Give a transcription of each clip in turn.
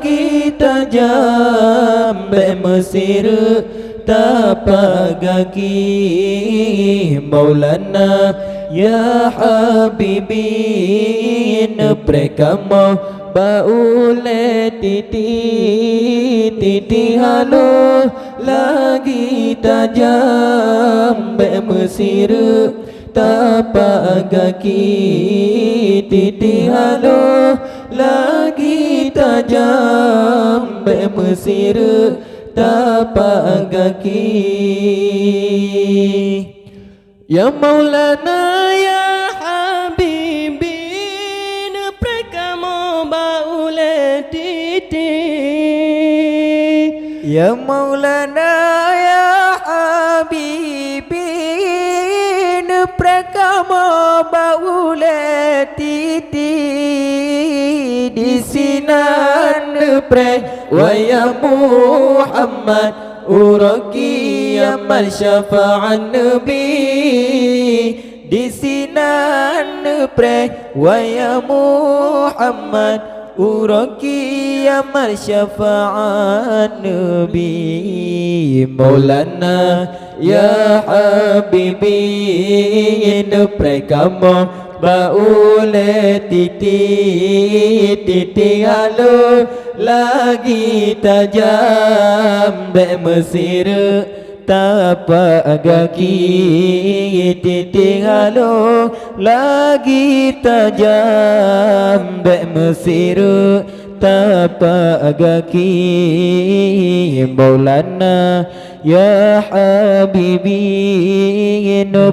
lagi tajam Mesir tapak kaki Maulana ya Habibin Prekamo baule titi halo lagi tajam Mesir tapak kaki titi halo lagi tajam Mesir tapak kaki ya Maulana ya Habibin Prekamo baule titi ya Maulana ya Habibin Prekamo baule titi di sinan pre wa ya Muhammad uraki ya man syafa'an nabi di sinan pre wa ya Muhammad uraki ya man syafa'an nabi Maulana ya Habibin Prekamo baule titi halo lagi tajam Mesir tapak kaki titi halo lagi tajam Mesir tapak kaki Maulana ya Habibin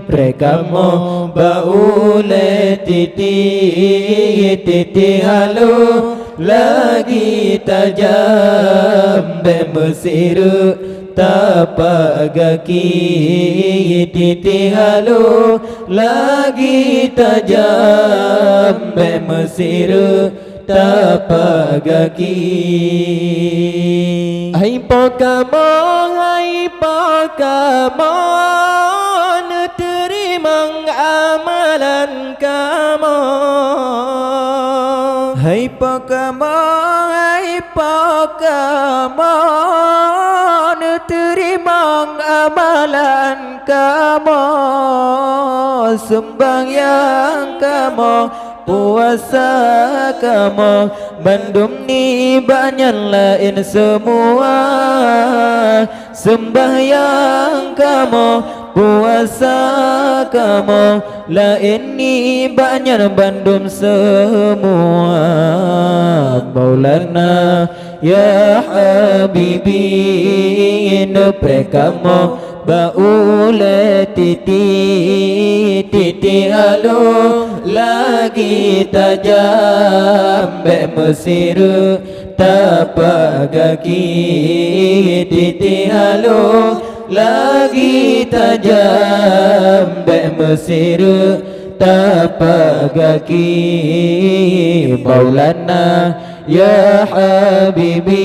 Prekamo baule titi halo lagi tajam Mesir tapak kaki titi halo lagi tajam Mesir tapak kaki hai Pokemon terima amalan kamu hai Pokemon terima amalan kamu sembahyang kamu puasa kamu bandum ni banyak lain semua sembahyang kamu puasa kamu lain ni banyak bandum semua Maulana ya Habibin Prekamo baule titi halo lagi tajam Mesir tapak kaki titi halo lagi tajam Mesir tapak kaki Maulana ya Habibin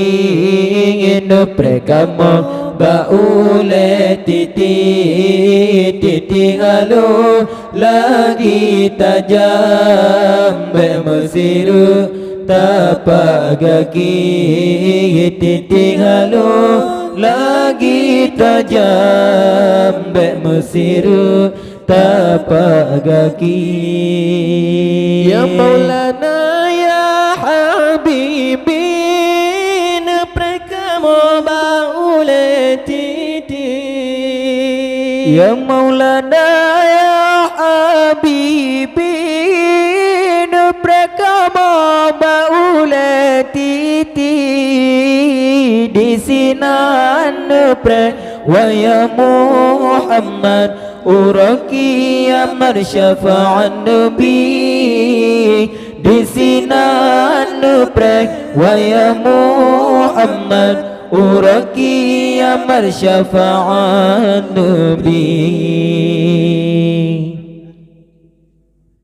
Prekamo baule titi halo lagi tajam Mesir tapak kaki titi halo lagi tajam Mesir tapak kaki ya Maulana ya Habibin Prekamo baule titi ya Maulana ya Habibin Prekamo baule titi di sinan pre wa ya Muhammad uraki ya man syafa'an nabi di sinan pre wa ya Muhammad uraki ya man syafa'an nabi